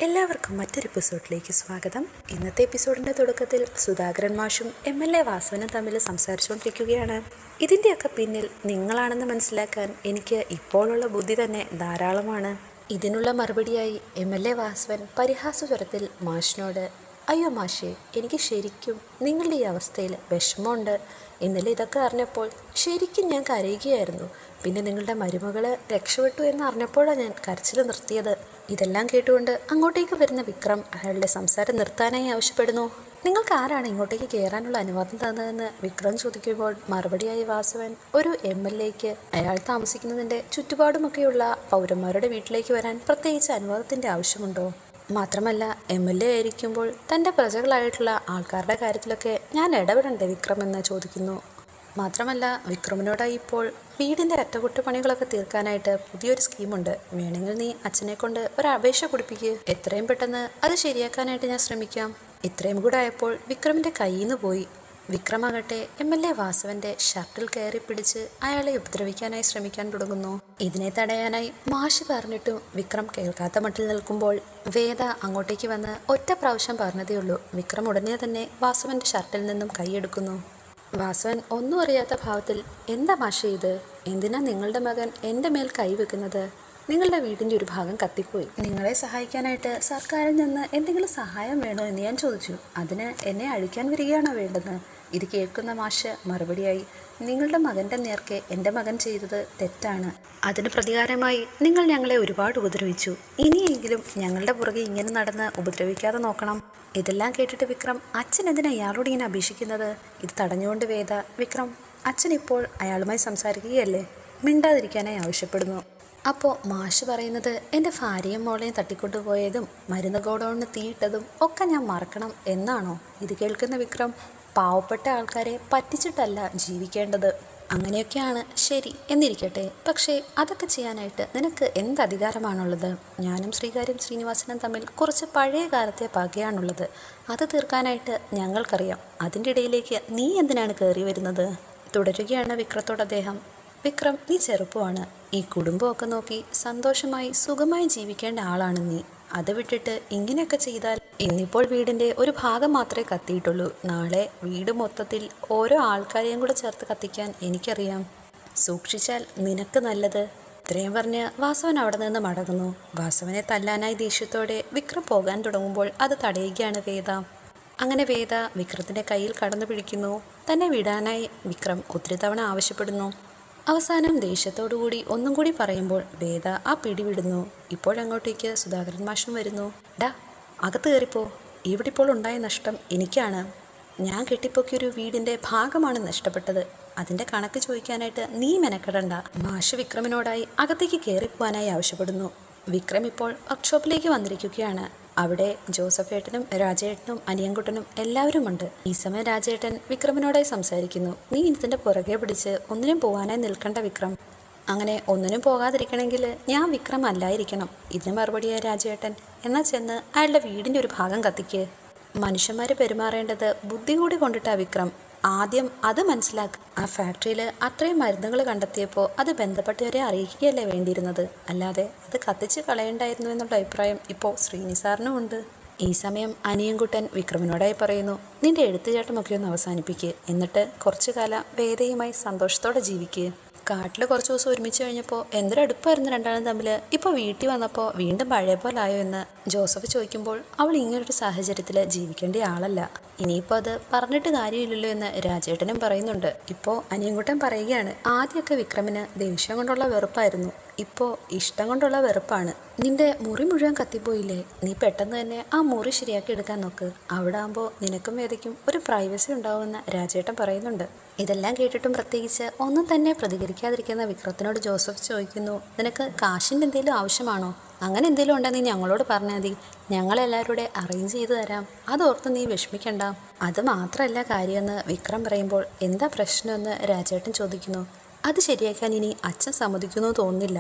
എല്ലാവർക്കും മറ്റൊരു എപ്പിസോഡിലേക്ക് സ്വാഗതം. ഇന്നത്തെ എപ്പിസോഡിൻ്റെ തുടക്കത്തിൽ സുധാകരൻ മാഷും MLA വാസവനും തമ്മിൽ സംസാരിച്ചുകൊണ്ടിരിക്കുകയാണ്. ഇതിൻ്റെയൊക്കെ പിന്നിൽ നിങ്ങളാണെന്ന് മനസ്സിലാക്കാൻ എനിക്ക് ഇപ്പോഴുള്ള ബുദ്ധി തന്നെ ധാരാളമാണ്. ഇതിനുള്ള മറുപടിയായി MLA വാസവൻ പരിഹാസസ്വരത്തിൽ മാഷിനോട്, അയ്യോ മാഷേ, എനിക്ക് ശരിക്കും നിങ്ങളുടെ ഈ അവസ്ഥയിൽ വിഷമമുണ്ട്. ഇന്നലെ ഇതൊക്കെ അറിഞ്ഞപ്പോൾ ശരിക്കും ഞാൻ കരയുകയായിരുന്നു. പിന്നെ നിങ്ങളുടെ മരുമകള് രക്ഷപ്പെട്ടു എന്ന് അറിഞ്ഞപ്പോഴാണ് ഞാൻ കരച്ചിൽ നിർത്തിയത്. ഇതെല്ലാം കേട്ടുകൊണ്ട് അങ്ങോട്ടേക്ക് വരുന്ന വിക്രം അയാളുടെ സംസാരം നിർത്താനായി ആവശ്യപ്പെടുന്നു. നിങ്ങൾക്ക് ആരാണ് ഇങ്ങോട്ടേക്ക് കയറാനുള്ള അനുവാദം തന്നതെന്ന് വിക്രം ചോദിക്കുമ്പോൾ മറുപടിയായി വാസവൻ, ഒരു MLAക്ക് അയാൾ താമസിക്കുന്നതിൻ്റെ ചുറ്റുപാടുമൊക്കെയുള്ള പൗരന്മാരുടെ വീട്ടിലേക്ക് വരാൻ പ്രത്യേകിച്ച് അനുവാദത്തിൻ്റെ ആവശ്യമുണ്ടോ? മാത്രമല്ല MLA ആയിരിക്കുമ്പോൾ തൻ്റെ പ്രജകളായിട്ടുള്ള ആൾക്കാരുടെ കാര്യത്തിലൊക്കെ ഞാൻ ഇടപെടണ്ടേ വിക്രം എന്ന് ചോദിക്കുന്നു. മാത്രമല്ല വിക്രമിനോടായി ഇപ്പോൾ വീടിൻ്റെ അറ്റകുറ്റപ്പണികളൊക്കെ തീർക്കാനായിട്ട് പുതിയൊരു സ്കീമുണ്ട്. വേണമെങ്കിൽ നീ അച്ഛനെ കൊണ്ട് ഒരു അപേക്ഷ കൊടുപ്പിക്കുക. എത്രയും പെട്ടെന്ന് അത് ശരിയാക്കാനായിട്ട് ഞാൻ ശ്രമിക്കാം. ഇത്രയും കൂടെ ആയപ്പോൾ വിക്രമിൻ്റെ കയ്യിൽ നിന്ന് പോയി. വിക്രമാകട്ടെ MLA വാസവന്റെ ഷർട്ടിൽ കയറി പിടിച്ച് അയാളെ ഉപദ്രവിക്കാനായി ശ്രമിക്കാൻ തുടങ്ങുന്നു. ഇതിനെ തടയാനായി മാഷ് പറഞ്ഞിട്ടും വിക്രം കേൾക്കാത്ത മട്ടിൽ നിൽക്കുമ്പോൾ വേദ അങ്ങോട്ടേക്ക് വന്ന് ഒറ്റ പ്രാവശ്യം പറഞ്ഞതേയുള്ളൂ. വിക്രം ഉടനെ തന്നെ വാസവന്റെ ഷർട്ടിൽ നിന്നും കൈയെടുക്കുന്നു. വാസവൻ ഒന്നും അറിയാത്ത ഭാവത്തിൽ, എന്താ മാഷേ ഇത്? എന്തിനാ നിങ്ങളുടെ മകൻ എൻ്റെ മേൽ കൈവെക്കുന്നത്? നിങ്ങളുടെ വീടിൻ്റെ ഒരു ഭാഗം കത്തിപ്പോയി. നിങ്ങളെ സഹായിക്കാനായിട്ട് സർക്കാരിൽ നിന്ന് എന്തെങ്കിലും സഹായം വേണോ എന്ന് ഞാൻ ചോദിച്ചു. അതിന് എന്നെ അഴിക്കാൻ വരികയാണോ വേണ്ടത്? ഇത് കേൾക്കുന്ന മാഷ് മറുപടിയായി, നിങ്ങളുടെ മകൻ്റെ നേർക്ക് എൻ്റെ മകൻ ചെയ്തത് തെറ്റാണ്. അതിന് പ്രതികാരമായി നിങ്ങൾ ഞങ്ങളെ ഒരുപാട് ഉപദ്രവിച്ചു. ഇനിയെങ്കിലും ഞങ്ങളുടെ പുറകെ ഇങ്ങനെ നടന്ന് ഉപദ്രവിക്കാതെ നോക്കണം. ഇതെല്ലാം കേട്ടിട്ട് വിക്രം, അച്ഛൻ എന്തിനാ ഇയാളോട് ഇങ്ങനെ അപേക്ഷിക്കുന്നത്? ഇത് തടഞ്ഞുകൊണ്ട് വേദ, വിക്രം, അച്ഛൻ ഇപ്പോൾ അയാളുമായി സംസാരിക്കുകയല്ലേ, മിണ്ടാതിരിക്കാനായി ആവശ്യപ്പെടുന്നു. അപ്പോൾ മാഷ് പറയുന്നത്, എൻ്റെ ഭാര്യയും മോളെയും തട്ടിക്കൊണ്ടുപോയതും മരുന്ന് ഗോഡൗണിന് തീയിട്ടതും ഒക്കെ ഞാൻ മറക്കണം എന്നാണോ? ഇത് കേൾക്കുന്ന വിക്രം, പാവപ്പെട്ട ആൾക്കാരെ പറ്റിച്ചിട്ടല്ല ജീവിക്കേണ്ടത്. അങ്ങനെയൊക്കെയാണ്, ശരി എന്നിരിക്കട്ടെ. പക്ഷേ അതൊക്കെ ചെയ്യാനായിട്ട് നിനക്ക് എന്ത് അധികാരമാണുള്ളത്? ഞാനും ശ്രീകാര്യം ശ്രീനിവാസനും തമ്മിൽ കുറച്ച് പഴയ കാലത്തെ പകയാണുള്ളത്. അത് തീർക്കാനായിട്ട് ഞങ്ങൾക്കറിയാം. അതിൻ്റെ ഇടയിലേക്ക് നീ എന്തിനാണ് കയറി വരുന്നത്? തുടരുകയാണ് വിക്രത്തോട് അദ്ദേഹം. വിക്രം, നീ ചെറുപ്പമാണ്. ഈ കുടുംബമൊക്കെ നോക്കി സന്തോഷമായി സുഖമായി ജീവിക്കേണ്ട ആളാണ് നീ. അത് വിട്ടിട്ട് ഇങ്ങനെയൊക്കെ ചെയ്താൽ, ഇന്നിപ്പോൾ വീടിൻ്റെ ഒരു ഭാഗം മാത്രമേ കത്തിയിട്ടുള്ളൂ. നാളെ വീട് മൊത്തത്തിൽ ഓരോ ആൾക്കാരെയും കൂടെ ചേർത്ത് കത്തിക്കാൻ എനിക്കറിയാം. സൂക്ഷിച്ചാൽ നിനക്ക് നല്ലത്. ഇത്രയും പറഞ്ഞ് വാസവൻ അവിടെ നിന്ന് മടങ്ങുന്നു. വാസവനെ തല്ലാനായി ദേഷ്യത്തോടെ വിക്രം പോകാൻ തുടങ്ങുമ്പോൾ അത് തടയുകയാണ് വേദ. അങ്ങനെ വേദ വിക്രത്തിൻ്റെ കയ്യിൽ കടന്നു പിടിക്കുന്നു. തന്നെ വിടാനായി വിക്രം ഒത്തിരി തവണ ആവശ്യപ്പെടുന്നു. അവസാനം ദേഷ്യത്തോടുകൂടി ഒന്നും കൂടി പറയുമ്പോൾ വേദ ആ പിടിവിടുന്നു. ഇപ്പോഴങ്ങോട്ടേക്ക് സുധാകരൻ മാഷും വരുന്നു. ഡാ, അകത്ത് കയറിപ്പോ. ഇവിടെ ഇപ്പോൾ ഉണ്ടായ നഷ്ടം എനിക്കാണ്. ഞാൻ കെട്ടിപ്പൊക്കിയൊരു വീടിൻ്റെ ഭാഗമാണ് നഷ്ടപ്പെട്ടത്. അതിൻ്റെ കണക്ക് ചോദിക്കാനായിട്ട് നീ മെനക്കെടണ്ട. മാഷ് വിക്രമിനോടായി അകത്തേക്ക് കയറിപ്പോവാനായി ആവശ്യപ്പെടുന്നു. വിക്രം ഇപ്പോൾ വർക്ക്ഷോപ്പിലേക്ക് വന്നിരിക്കുകയാണ്. അവിടെ ജോസഫേട്ടനും രാജേട്ടനും അനിയൻകുട്ടനും എല്ലാവരുമുണ്ട്. ഈ സമയം രാജേട്ടൻ വിക്രമിനോടായി സംസാരിക്കുന്നു. നീ ഇതിൻ്റെ പുറകെ പിടിച്ച് ഒന്നിനും പോകാനായി നിൽക്കണ്ട വിക്രം. അങ്ങനെ ഒന്നിനും പോകാതിരിക്കണമെങ്കിൽ ഞാൻ വിക്രം അല്ലായിരിക്കണം. ഇതിന് മറുപടിയായ രാജേട്ടൻ, എന്നാൽ ചെന്ന് അയാളുടെ വീടിൻ്റെ ഒരു ഭാഗം കത്തിക്ക്. മനുഷ്യന്മാർ പെരുമാറേണ്ടത് ബുദ്ധി കൂടി കൊണ്ടിട്ടാ വിക്രം. ആദ്യം അത് മനസ്സിലാക്കുക. ആ ഫാക്ടറിയിൽ അത്രയും മരുന്നുകൾ കണ്ടെത്തിയപ്പോൾ അത് ബന്ധപ്പെട്ടവരെ അറിയിക്കുകയല്ലേ വേണ്ടിയിരുന്നത്, അല്ലാതെ അത് കത്തിച്ച് കളയണ്ടായിരുന്നു എന്നുള്ള അഭിപ്രായം ഇപ്പോൾ ശ്രീനിസാറിനും ഉണ്ട്. ഈ സമയം അനിയൻകുട്ടൻ വിക്രമിനോടായി പറയുന്നു, നിന്റെ എഴുത്തുചാട്ടമൊക്കെ ഒന്ന് അവസാനിപ്പിക്കുക. എന്നിട്ട് കുറച്ചു കാലം വേദയുമായി സന്തോഷത്തോടെ ജീവിക്കുക. കാട്ടിൽ കുറച്ച് ദിവസം ഒരുമിച്ച് കഴിഞ്ഞപ്പോൾ എന്തൊരടുപ്പായിരുന്നു രണ്ടാളും തമ്മിൽ. ഇപ്പോൾ വീട്ടിൽ വന്നപ്പോൾ വീണ്ടും പഴയ പോലെ ആയോ എന്ന് ജോസഫ് ചോദിക്കുമ്പോൾ അവൾ ഇങ്ങനൊരു സാഹചര്യത്തിൽ ജീവിക്കേണ്ട ആളല്ല. ഇനിയിപ്പോൾ അത് പറഞ്ഞിട്ട് കാര്യമില്ലല്ലോ എന്ന് രാജേട്ടനും പറയുന്നുണ്ട്. ഇപ്പോൾ അനിയൻകുട്ടൻ പറയുകയാണ്, ആദ്യമൊക്കെ വിക്രമിന് ദേഷ്യം കൊണ്ടുള്ള വെറുപ്പായിരുന്നു, ഇപ്പോൾ ഇഷ്ടം കൊണ്ടുള്ള വെറുപ്പാണ്. നിന്റെ മുറി മുഴുവൻ കത്തിപ്പോയില്ലേ, നീ പെട്ടെന്ന് തന്നെ ആ മുറി ശരിയാക്കി എടുക്കാൻ നോക്ക്. അവിടെ ആകുമ്പോൾ നിനക്കും വേദയ്ക്കും ഒരു പ്രൈവസി ഉണ്ടാവുമെന്ന് രാജേട്ടൻ പറയുന്നുണ്ട്. ഇതെല്ലാം കേട്ടിട്ടും പ്രത്യേകിച്ച് ഒന്നും തന്നെ പ്രതികരിക്കാതിരിക്കുന്ന വിക്രത്തിനോട് ജോസഫ് ചോദിക്കുന്നു, നിനക്ക് കാശിൻ്റെ എന്തെങ്കിലും ആവശ്യമാണോ? അങ്ങനെ എന്തെങ്കിലും ഉണ്ടെങ്കിൽ നീ ഞങ്ങളോട് പറഞ്ഞാൽ മതി, ഞങ്ങളെല്ലാവരുടെ അറേഞ്ച് ചെയ്ത് തരാം. അതോർത്ത് നീ വിഷമിക്കണ്ട. അത് മാത്രമല്ല കാര്യമെന്ന് വിക്രം പറയുമ്പോൾ, എന്താ പ്രശ്നമെന്ന് രാജേട്ടൻ ചോദിക്കുന്നു. അത് ശരിയാക്കാൻ ഇനി അച്ഛൻ സമ്മതിക്കുന്നു തോന്നുന്നില്ല.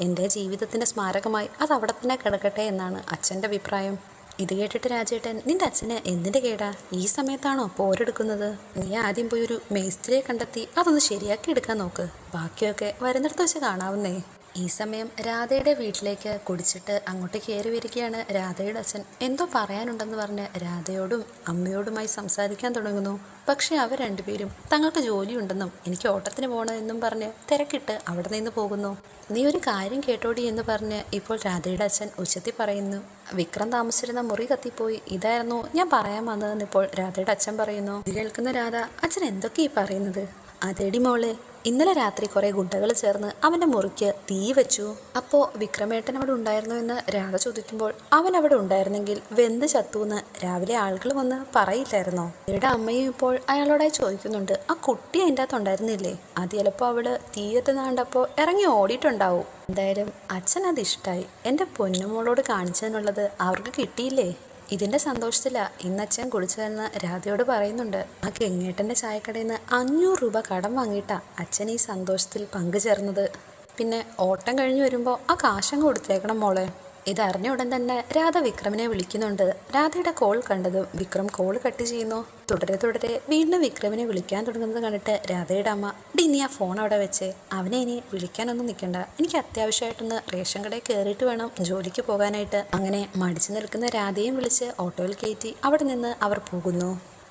എൻ്റെ ജീവിതത്തിൻ്റെ സ്മാരകമായി അത് അവിടെ തന്നെ കിടക്കട്ടെ എന്നാണ് അച്ഛൻ്റെ അഭിപ്രായം. ഇത് കേട്ടിട്ട് രാജേട്ടൻ, നിന്റെ അച്ഛന് എന്തിൻ്റെ കേടാ? ഈ സമയത്താണോ പോരെടുക്കുന്നത്? നീ ആദ്യം പോയി ഒരു മേസ്ത്രിയെ കണ്ടെത്തി അതൊന്ന് ശരിയാക്കി എടുക്കാൻ നോക്ക്. ബാക്കിയൊക്കെ വരുന്നിടത്ത് വെച്ച് കാണാവുന്നേ. ഈ സമയം രാധയുടെ വീട്ടിലേക്ക് കുടിച്ചിട്ട് അങ്ങോട്ട് കയറി വരികയാണ് രാധയുടെ അച്ഛൻ. എന്തോ പറയാനുണ്ടെന്ന് പറഞ്ഞ് രാധയോടും അമ്മയോടുമായി സംസാരിക്കാൻ തുടങ്ങുന്നു. പക്ഷെ അവർ രണ്ടുപേരും തങ്ങൾക്ക് ജോലിയുണ്ടെന്നും എനിക്ക് ഓട്ടത്തിന് പോകണമെന്നും പറഞ്ഞ് തിരക്കിട്ട് അവിടെ നിന്ന് പോകുന്നു. നീ ഒരു കാര്യം കേട്ടോടി എന്ന് പറഞ്ഞ് ഇപ്പോൾ രാധയുടെ അച്ഛൻ ഉച്ചത്തി പറയുന്നു. വിക്രം താമസിച്ചിരുന്ന മുറി കത്തിപ്പോയി, ഇതായിരുന്നു ഞാൻ പറയാൻ വന്നതെന്ന് ഇപ്പോൾ രാധയുടെ അച്ഛൻ പറയുന്നു. ഇത് കേൾക്കുന്ന രാധ, അച്ഛൻ എന്തൊക്കെയാ പറയുന്നത്? അതേടി മോളെ, ഇന്നലെ രാത്രി കുറെ ഗുണ്ടകൾ ചേർന്ന് അവന്റെ മുറിക്ക് തീ വെച്ചു. അപ്പോൾ വിക്രമേട്ടൻ അവിടെ ഉണ്ടായിരുന്നു എന്ന് രാധ ചോദിക്കുമ്പോൾ, അവൻ അവിടെ ഉണ്ടായിരുന്നെങ്കിൽ വെന്ത് ചത്തൂന്ന് രാവിലെ ആളുകൾ വന്ന് പറയില്ലായിരുന്നോ? ഇവിടെ അമ്മയും ഇപ്പോൾ അയാളോടായി ചോദിക്കുന്നുണ്ട്, ആ കുട്ടി അതിൻ്റെ അകത്ത് ഉണ്ടായിരുന്നില്ലേ? അത് ചിലപ്പോൾ അവള് തീ എത്തുന്ന കണ്ടപ്പോൾ ഇറങ്ങി ഓടിയിട്ടുണ്ടാവും. എന്തായാലും അച്ഛൻ അത് ഇഷ്ടമായി. എൻ്റെ പൊന്നുമോളോട് കാണിച്ചതെന്നുള്ളത് അവർക്ക് കിട്ടിയില്ലേ? ഇതിൻ്റെ സന്തോഷത്തിലാ ഇന്നച്ഛൻ കുടിച്ചതെന്ന് രാധയോട് പറയുന്നുണ്ട്. ആ കെങ്ങേട്ടൻ്റെ ചായക്കടയിൽ നിന്ന് 500 രൂപ കടം വാങ്ങിയിട്ടാ അച്ഛൻ ഈ സന്തോഷത്തിൽ പങ്കുചേർന്നത്. പിന്നെ ഓട്ടം കഴിഞ്ഞ് വരുമ്പോൾ ആ കാശങ്ങ് കൊടുത്തേക്കണം മോളെ. ഇതറിഞ്ഞ ഉടൻ തന്നെ രാധ വിക്രമിനെ വിളിക്കുന്നുണ്ട്. രാധയുടെ കോൾ കണ്ടതും വിക്രം കോൾ കട്ട് ചെയ്യുന്നു. തുടരെ വീണ്ടും വിക്രമിനെ വിളിക്കാൻ തുടങ്ങുന്നത് കണ്ടിട്ട് രാധയുടെ അമ്മ, ഡി നീ ആ ഫോൺ അവിടെ വെച്ച് അവനെ ഇനി വിളിക്കാനൊന്നും നിൽക്കണ്ട, എനിക്ക് അത്യാവശ്യമായിട്ടൊന്ന് റേഷൻ കടയിൽ കയറിയിട്ട് വേണം ജോലിക്ക് പോകാനായിട്ട്. അങ്ങനെ മടിച്ചു നിൽക്കുന്ന രാധയും വിളിച്ച് ഓട്ടോയിൽ കയറ്റി അവിടെ നിന്ന് അവർ പോകുന്നു.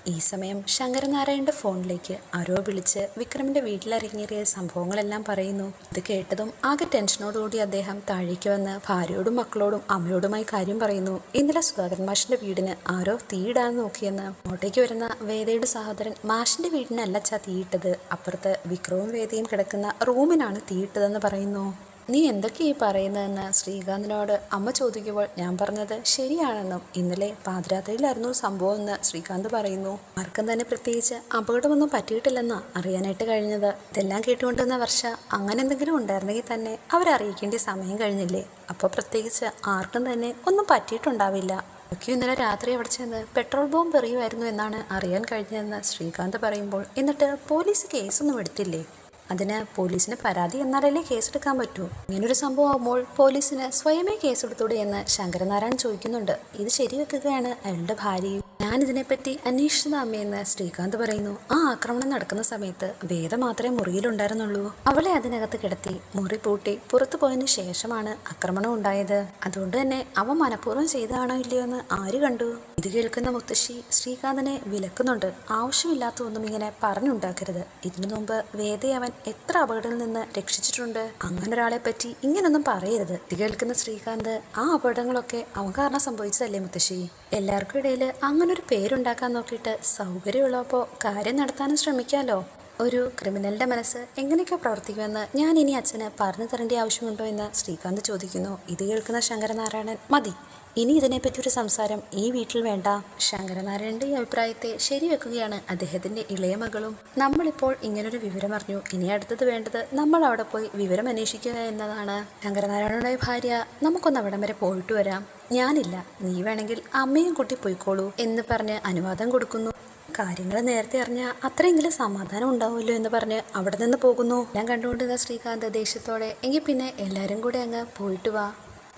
ഈ സമയം ശങ്കരനാരായണന്റെ ഫോണിലേക്ക് ആരോ വിളിച്ച് വിക്രമിന്റെ വീട്ടിലിറങ്ങിയ സംഭവങ്ങളെല്ലാം പറയുന്നു. ഇത് കേട്ടതും ആകെ ടെൻഷനോടുകൂടി അദ്ദേഹം താഴേക്ക് വന്ന് ഭാര്യയോടും മക്കളോടും അമ്മയോടുമായി കാര്യം പറയുന്നു. ഇന്നലെ സുധാകരൻ മാഷിന്റെ വീടിന് ആരോ തീയിടാൻ നോക്കിയെന്ന്. അങ്ങോട്ടേക്ക് വരുന്ന വേദയുടെ സഹോദരൻ, മാഷിന്റെ വീടിനല്ലച്ചാ തീയിട്ടത്, അപ്പുറത്ത് വിക്രവും വേദയും കിടക്കുന്ന റൂമിനാണ് തീയിട്ടതെന്ന് പറയുന്നു. നീ എന്തൊക്കെയാ പറയുന്നതെന്ന് ശ്രീകാന്തിനോട് അമ്മ ചോദിക്കുമ്പോൾ ഞാൻ പറഞ്ഞത് ശരിയാണെന്നും ഇന്നലെ പാതിരാത്രിയിലായിരുന്നു സംഭവം എന്ന് ശ്രീകാന്ത് പറയുന്നു. ആർക്കും തന്നെ പ്രത്യേകിച്ച് അപകടമൊന്നും പറ്റിയിട്ടില്ലെന്നാ അറിയാനായിട്ട് കഴിഞ്ഞത്. ഇതെല്ലാം കേട്ടുകൊണ്ടിരുന്ന വർഷ, അങ്ങനെ എന്തെങ്കിലും ഉണ്ടായിരുന്നെങ്കിൽ തന്നെ അവരറിയിക്കേണ്ട സമയം കഴിഞ്ഞില്ലേ? അപ്പോൾ പ്രത്യേകിച്ച് ആർക്കും തന്നെ ഒന്നും പറ്റിയിട്ടുണ്ടാവില്ല. ഒക്കെ ഇന്നലെ രാത്രി അവിടെ ചെന്ന് പെട്രോൾ ബോംബ് എറിയുമായിരുന്നു എന്നാണ് അറിയാൻ കഴിഞ്ഞതെന്ന് ശ്രീകാന്ത് പറയുമ്പോൾ, എന്നിട്ട് പോലീസ് കേസൊന്നും എടുത്തില്ലേ? അതിന് പോലീസിന് പരാതി എന്നാലല്ലേ കേസെടുക്കാൻ പറ്റൂ. ഇങ്ങനൊരു സംഭവം ആകുമ്പോൾ പോലീസിന് സ്വയമേ കേസെടുത്തൂടെ എന്ന് ശങ്കരനാരായണൻ ചോദിക്കുന്നുണ്ട്. ഇത് ശരിവെക്കുകയാണ് അയാളുടെ ഭാര്യയും. ഞാനിതിനെപ്പറ്റി അന്വേഷിച്ചത് അമ്മയെന്ന് ശ്രീകാന്ത് പറയുന്നു. ആ ആക്രമണം നടക്കുന്ന സമയത്ത് വേദ മാത്രമേ മുറിയിലുണ്ടായിരുന്നുള്ളൂ. അവളെ അതിനകത്ത് കിടത്തി മുറി പൂട്ടി പുറത്തു പോയതിനു ശേഷമാണ് ആക്രമണം ഉണ്ടായത്. അതുകൊണ്ട് തന്നെ അവൻ മനഃപൂർവ്വം ചെയ്തതാണോ ഇല്ലയോ എന്ന് ആര് കണ്ടു? ഇത് കേൾക്കുന്ന മുത്തശ്ശി ശ്രീകാന്തിനെ വിലക്കുന്നുണ്ട്. ആവശ്യമില്ലാത്ത ഒന്നും ഇങ്ങനെ പറഞ്ഞുണ്ടാക്കരുത്. ഇതിനു മുമ്പ് വേദയെ അവൻ എത്ര അപകടത്തിൽ നിന്ന് രക്ഷിച്ചിട്ടുണ്ട്. അങ്ങനെ ഒരാളെ പറ്റി ഇങ്ങനൊന്നും പറയരുത്. ഇത് കേൾക്കുന്ന ശ്രീകാന്ത്, ആ അപകടങ്ങളൊക്കെ അവൻ കാരണം സംഭവിച്ചതല്ലേ മുത്തശ്ശി? എല്ലാവർക്കും ഇടയിൽ അങ്ങനൊരു പേരുണ്ടാക്കാൻ നോക്കിയിട്ട് സൗകര്യമുള്ളപ്പോൾ കാര്യം നടത്താനും ശ്രമിക്കാമല്ലോ. ഒരു ക്രിമിനലിന്റെ മനസ്സ് എങ്ങനെയൊക്കെ പ്രവർത്തിക്കുമെന്ന് ഞാൻ ഇനി അച്ഛന് പറഞ്ഞു തരേണ്ട ആവശ്യമുണ്ടോ എന്ന് ശ്രീകാന്ത് ചോദിക്കുന്നു. ഇത് കേൾക്കുന്ന ശങ്കരനാരായണൻ, മതി, ഇനി ഇതിനെപ്പറ്റി ഒരു സംസാരം ഈ വീട്ടിൽ വേണ്ട. ശങ്കരനാരായണന്റെ ഈ അഭിപ്രായത്തെ ശരിവെക്കുകയാണ് അദ്ദേഹത്തിന്റെ ഇളയ മകളും. നമ്മളിപ്പോൾ ഇങ്ങനൊരു വിവരം അറിഞ്ഞു, ഇനി അടുത്തത് വേണ്ടത് നമ്മൾ അവിടെ പോയി വിവരം അന്വേഷിക്കുക എന്നതാണ്. ശങ്കരനാരായണയുടെ ഭാര്യ, നമുക്കൊന്ന് അവിടം വരെ പോയിട്ട് വരാം. ഞാനില്ല, നീ വേണമെങ്കിൽ അമ്മയും കൂട്ടി പോയിക്കോളൂ എന്ന് പറഞ്ഞ് അനുവാദം കൊടുക്കുന്നു. കാര്യങ്ങൾ നേരത്തെ അറിഞ്ഞാൽ അത്രയെങ്കിലും സമാധാനം ഉണ്ടാവുമല്ലോ എന്ന് പറഞ്ഞ് അവിടെ നിന്ന് പോകുന്നു. ഞാൻ കണ്ടുകൊണ്ടിരുന്ന ശ്രീകാന്ത് ദേഷ്യത്തോടെ, എങ്കിൽ പിന്നെ എല്ലാവരും കൂടെ അങ്ങ് പോയിട്ട് വാ.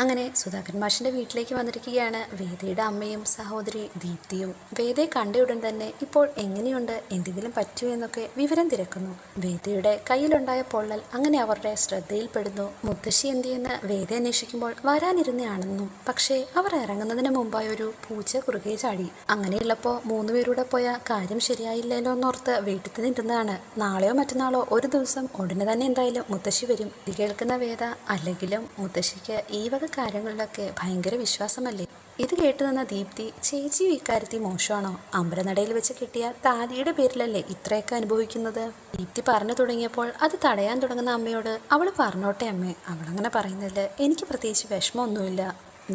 അങ്ങനെ സുധാകരൻ മാഷിന്റെ വീട്ടിലേക്ക് വന്നിരിക്കുകയാണ് വേദയുടെ അമ്മയും സഹോദരി ദീപ്തിയും. വേദയെ കണ്ടയുടൻ തന്നെ ഇപ്പോൾ എങ്ങനെയുണ്ട്, എന്തെങ്കിലും പറ്റുമോ എന്നൊക്കെ വിവരം തിരക്കുന്നു. വേദയുടെ കയ്യിലുണ്ടായ പൊള്ളൽ അങ്ങനെ അവരുടെ ശ്രദ്ധയിൽപ്പെടുന്നു. മുത്തശ്ശി എന്തിയെന്ന് വേദ അന്വേഷിക്കുമ്പോൾ വരാനിരുന്നയാണെന്നും, പക്ഷേ അവർ ഇറങ്ങുന്നതിന് മുമ്പായി ഒരു പൂച്ച കുറുകെ ചാടി. അങ്ങനെയുള്ളപ്പോൾ 3 പേരൂടെ പോയ കാര്യം ശരിയായില്ലല്ലോ എന്നോർത്ത് വീട്ടിൽ നിന്നിരുന്നതാണ്. നാളെയോ മറ്റന്നാളോ ഒരു ദിവസം ഉടനെ തന്നെ എന്തായാലും മുത്തശ്ശി വരും. ഇത് കേൾക്കുന്ന വേദ, അല്ലെങ്കിലും മുത്തശ്ശിക്ക് ഈ വക കാര്യങ്ങളിലൊക്കെ ഭയങ്കര വിശ്വാസമല്ലേ? ഇത് കേട്ടു നിന്ന ദീപ്തി, ചേച്ചി ഇക്കാര്യത്തിൽ മോശമാണോ? അമ്പലനടയിൽ വെച്ച് കിട്ടിയ താലിയുടെ പേരിലല്ലേ ഇത്രയൊക്കെ അനുഭവിക്കുന്നത്? ദീപ്തി പറഞ്ഞു തുടങ്ങിയപ്പോൾ അത് തടയാൻ തുടങ്ങുന്ന അമ്മയോട്, അവൾ പറഞ്ഞോട്ടെ അമ്മേ, അവളങ്ങനെ പറയുന്നതിൽ എനിക്ക് പ്രത്യേകിച്ച് വിഷമമൊന്നുമില്ല.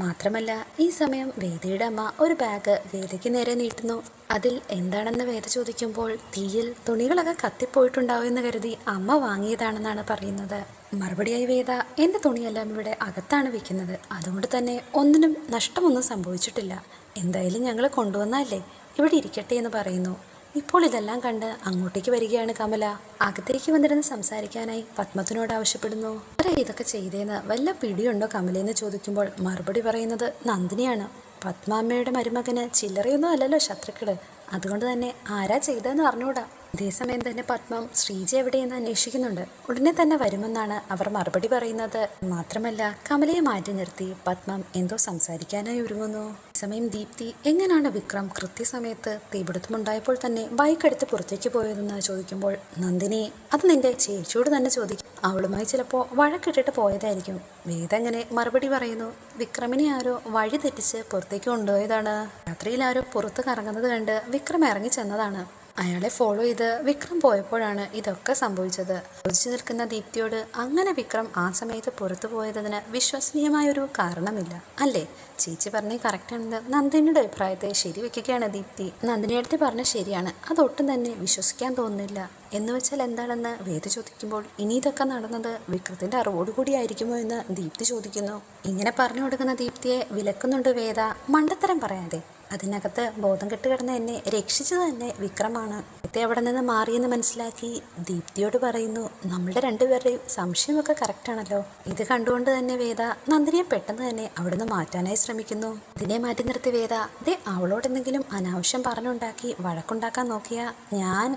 മാത്രമല്ല ഈ സമയം വേദയുടെ അമ്മ ഒരു ബാഗ് വേദയ്ക്ക് നേരെ നീട്ടുന്നു. അതിൽ എന്താണെന്ന് വേദ ചോദിക്കുമ്പോൾ, തീയിൽ തുണികളൊക്കെ കത്തിപ്പോയിട്ടുണ്ടാവും എന്ന് കരുതി അമ്മ വാങ്ങിയതാണെന്നാണ് പറയുന്നത്. മറുപടിയായി വേദ, എൻ്റെ തുണിയെല്ലാം ഇവിടെ അകത്താണ് വെക്കുന്നത്, അതുകൊണ്ട് തന്നെ ഒന്നിനും നഷ്ടമൊന്നും സംഭവിച്ചിട്ടില്ല. എന്തായാലും ഞങ്ങൾ കൊണ്ടുവന്നല്ലേ, ഇവിടെ ഇരിക്കട്ടെ എന്ന് പറയുന്നു. ഇപ്പോൾ ഇതെല്ലാം കണ്ട് അങ്ങോട്ടേക്ക് വരികയാണ് കമല. അകത്തേക്ക് വന്നിരുന്ന് സംസാരിക്കാനായി പത്മത്തിനോട് ആവശ്യപ്പെടുന്നു. ആരാ ഇതൊക്കെ ചെയ്തേന്ന് വല്ല പിടിയുണ്ടോ കമലയെന്ന് ചോദിക്കുമ്പോൾ മറുപടി പറയുന്നത് നന്ദിനിയാണ്. പത്മാമ്മയുടെ മരുമകന് ചില്ലറയൊന്നും അല്ലല്ലോ ശത്രുക്കള്, അതുകൊണ്ട് തന്നെ ആരാ ചെയ്തതെന്ന് അറിഞ്ഞൂടാ. അതേസമയം തന്നെ പത്മം ശ്രീജ എവിടെയെന്ന് അന്വേഷിക്കുന്നുണ്ട്. ഉടനെ തന്നെ വരുമെന്നാണ് അവർ മറുപടി പറയുന്നത്. മാത്രമല്ല കമലയെ മാറ്റി നിർത്തി പത്മം എന്തോ സംസാരിക്കാനായി ഒരുങ്ങുന്നു. സമയം ദീപ്തി എങ്ങനെയാണ് വിക്രം കൃത്യസമയത്ത് തീപിടുത്തമുണ്ടായപ്പോൾ തന്നെ ബൈക്ക് എടുത്ത് പുറത്തേക്ക് പോയതെന്ന് ചോദിക്കുമ്പോൾ നന്ദിനി അത് നിന്റെ ചേച്ചിയോട് തന്നെ ചോദിക്കും, അവളുമായി ചിലപ്പോൾ വഴക്കിട്ടിട്ട് പോയതായിരിക്കും. വേദ അങ്ങനെ മറുപടി പറയുന്നു. വിക്രമിനെ ആരോ വഴി തെറ്റിച്ച് പുറത്തേക്ക് കൊണ്ടുപോയതാണ്. രാത്രിയിൽ ആരോ പുറത്ത് കറങ്ങുന്നത് കണ്ട് വിക്രം ഇറങ്ങി ചെന്നതാണ്. അയാളെ ഫോളോ ചെയ്ത് വിക്രം പോയപ്പോഴാണ് ഇതൊക്കെ സംഭവിച്ചത്. ചോദിച്ചു നിൽക്കുന്ന ദീപ്തിയോട് അങ്ങനെ വിക്രം ആ സമയത്ത് പുറത്തു പോയതിന് വിശ്വസനീയമായൊരു കാരണമില്ല അല്ലേ? ചേച്ചി പറഞ്ഞേ കറക്റ്റാണെന്ന് നന്ദിനിയുടെ അഭിപ്രായത്തെ ശരിവെക്കുകയാണ് ദീപ്തി. നന്ദിനിയടുത്ത് പറഞ്ഞ ശരിയാണ്, അതൊട്ടും തന്നെ വിശ്വസിക്കാൻ തോന്നുന്നില്ല. എന്ന് വെച്ചാൽ എന്താണെന്ന് വേദ ചോദിക്കുമ്പോൾ ഇനി ഇതൊക്കെ നടന്നത് വിക്രത്തിന്റെ അറിവോടുകൂടി ആയിരിക്കുമോ എന്ന് ദീപ്തി ചോദിക്കുന്നു. ഇങ്ങനെ പറഞ്ഞു കൊടുക്കുന്ന ദീപ്തിയെ വിലക്കുന്നുണ്ട് വേദ. മണ്ടത്തരം പറയാതെ, അതിനകത്ത് ബോധം കെട്ട് കിടന്ന് എന്നെ രക്ഷിച്ചത് തന്നെ വിക്രമാണ്. അവിടെ നിന്ന് മാറിയെന്ന് മനസ്സിലാക്കി ദീപ്തിയോട് പറയുന്നു, നമ്മളുടെ രണ്ടുപേരുടെയും സംശയമൊക്കെ കറക്റ്റാണല്ലോ. ഇത് കണ്ടുകൊണ്ട് തന്നെ വേദ നന്ദിനിയെ പെട്ടെന്ന് തന്നെ അവിടുന്ന് മാറ്റാനായി ശ്രമിക്കുന്നു. ഇതിനെ മാറ്റി നിർത്തി വേദ അവളോട് എന്തെങ്കിലും അനാവശ്യം പറഞ്ഞുണ്ടാക്കി വഴക്കുണ്ടാക്കാൻ നോക്കിയ ഞാൻ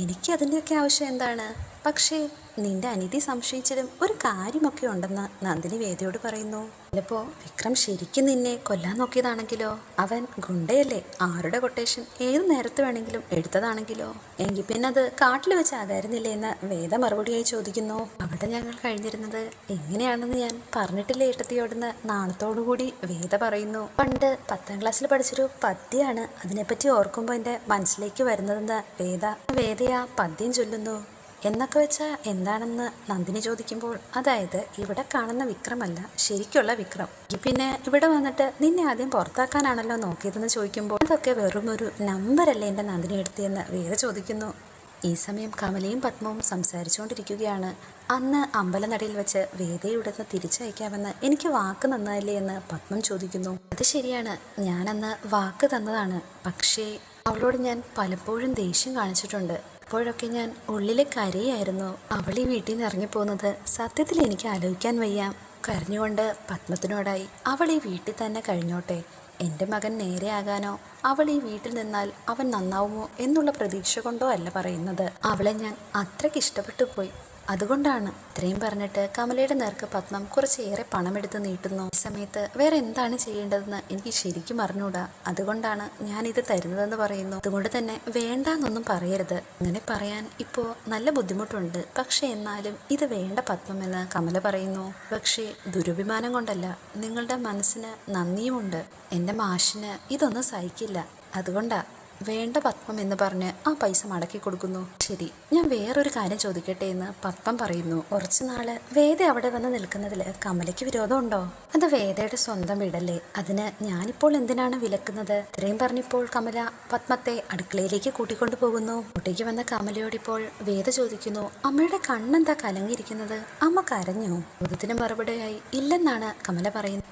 എനിക്ക് അതിൻ്റെയൊക്കെ ആവശ്യം എന്താണ്? പക്ഷേ നിന്റെ അനിധി സംശയിച്ചതും ഒരു കാര്യമൊക്കെ ഉണ്ടെന്ന് നന്ദിനി വേദയോട് പറയുന്നു. ചിലപ്പോ വിക്രം ശരിക്കും നിന്നെ കൊല്ലാൻ നോക്കിയതാണെങ്കിലോ? അവൻ ഗുണ്ടയല്ലേ? ആരുടെ കൊട്ടേഷൻ ഏത് നേരത്ത് വേണമെങ്കിലും എടുത്തതാണെങ്കിലോ? എങ്കിൽ പിന്നെ അത് കാട്ടിൽ വെച്ചാകായിരുന്നില്ലേ എന്ന് വേദ മറുപടിയായി ചോദിക്കുന്നു. അവിടെ ഞങ്ങൾ കഴിഞ്ഞിരുന്നത് എങ്ങനെയാണെന്ന് ഞാൻ പറഞ്ഞിട്ടില്ലേ ഏട്ടത്തിയോടെന്ന് നാണത്തോടുകൂടി വേദ പറയുന്നു. പണ്ട് 10ാം ക്ലാസ്സിൽ പഠിച്ചൊരു പദ്യമാണ് അതിനെപ്പറ്റി ഓർക്കുമ്പോൾ എൻ്റെ മനസ്സിലേക്ക് വരുന്നതെന്ന് വേദയാ പദ്യം ചൊല്ലുന്നു. എന്നൊക്കെ വെച്ചാൽ എന്താണെന്ന് നന്ദിനി ചോദിക്കുമ്പോൾ അതായത് ഇവിടെ കാണുന്ന വിക്രമല്ല ശരിക്കുള്ള വിക്രം. പിന്നെ ഇവിടെ വന്നിട്ട് നിന്നെ ആദ്യം പുറത്താക്കാനാണല്ലോ നോക്കിയതെന്ന് ചോദിക്കുമ്പോൾ അതൊക്കെ വെറും ഒരു നമ്പറല്ലേ എൻ്റെ നന്ദിനി എടുത്തിയെന്ന് വേദ ചോദിക്കുന്നു. ഈ സമയം കമലയും പത്മവും സംസാരിച്ചുകൊണ്ടിരിക്കുകയാണ്. അന്ന് അമ്പലനടയിൽ വെച്ച് വേദയുടെന്ന് തിരിച്ചയക്കാമെന്ന് എനിക്ക് വാക്ക് തന്നതല്ലേ എന്ന് പത്മം ചോദിക്കുന്നു. അത് ശരിയാണ്, ഞാനന്ന് വാക്ക് തന്നതാണ്. പക്ഷേ അവളോട് ഞാൻ പലപ്പോഴും ദേഷ്യം കാണിച്ചിട്ടുണ്ട്. അപ്പോഴൊക്കെ ഞാൻ ഉള്ളിലെ കരയായിരുന്നു. അവൾ ഈ വീട്ടിൽ നിന്ന് ഇറങ്ങിപ്പോകുന്നത് സത്യത്തിൽ എനിക്ക് ആലോചിക്കാൻ വയ്യ. കരഞ്ഞുകൊണ്ട് പത്മത്തിനോടായി അവൾ ഈ വീട്ടിൽ തന്നെ കഴിഞ്ഞോട്ടെ, എൻ്റെ മകൻ നേരെയാകാനോ അവൾ ഈ വീട്ടിൽ നിന്നാൽ അവൻ നന്നാവുമോ എന്നുള്ള പ്രതീക്ഷ കൊണ്ടോ അല്ല പറയുന്നത്. അവളെ ഞാൻ അത്രയ്ക്ക് ഇഷ്ടപ്പെട്ടു പോയി. അതുകൊണ്ടാണ്. ഇത്രയും പറഞ്ഞിട്ട് കമലയുടെ നേർക്ക് പത്മം കുറച്ചേറെ പണമെടുത്ത് നീട്ടുന്നു. ഈ സമയത്ത് വേറെ എന്താണ് ചെയ്യേണ്ടതെന്ന് എനിക്ക് ശരിക്കും അറിഞ്ഞൂടാ, അതുകൊണ്ടാണ് ഞാനിത് തരുന്നതെന്ന് പറയുന്നു. അതുകൊണ്ട് തന്നെ വേണ്ടാന്നൊന്നും പറയരുത്. അങ്ങനെ പറയാൻ ഇപ്പോൾ നല്ല ബുദ്ധിമുട്ടുണ്ട്, പക്ഷെ എന്നാലും ഇത് വേണ്ട പത്മം എന്ന് കമല പറയുന്നു. പക്ഷേ ദുരഭിമാനം കൊണ്ടല്ല, നിങ്ങളുടെ മനസ്സിന് നന്ദിയുമുണ്ട്. എൻ്റെ മാഷിന് ഇതൊന്നും സഹിക്കില്ല, അതുകൊണ്ടാ വേണ്ട പത്മം എന്ന് പറഞ്ഞ് ആ പൈസ മടക്കി കൊടുക്കുന്നു. ശരി, ഞാൻ വേറൊരു കാര്യം ചോദിക്കട്ടെ എന്ന് പത്മം പറയുന്നു. കുറച്ചു നാള് വേദ അവിടെ വന്ന് നിൽക്കുന്നതിൽ കമലയ്ക്ക് വിരോധമുണ്ടോ? അത് വേദയുടെ സ്വന്തം വീടല്ലേ, അതിന് ഞാനിപ്പോൾ എന്തിനാണ് വിലക്കുന്നത്? ഇത്രയും പറഞ്ഞിപ്പോൾ കമല പത്മത്തെ അടുക്കളയിലേക്ക് കൂട്ടിക്കൊണ്ടു പോകുന്നു. കുട്ടിക്ക് വന്ന കമലയോടിപ്പോൾ വേദ ചോദിക്കുന്നു, അമ്മയുടെ കണ്ണെന്താ കലങ്ങിയിരിക്കുന്നത്? അമ്മ കരഞ്ഞോ? ചോദ്യത്തിന് മറുപടിയായി ഇല്ലെന്നാണ് കമല പറയുന്നത്.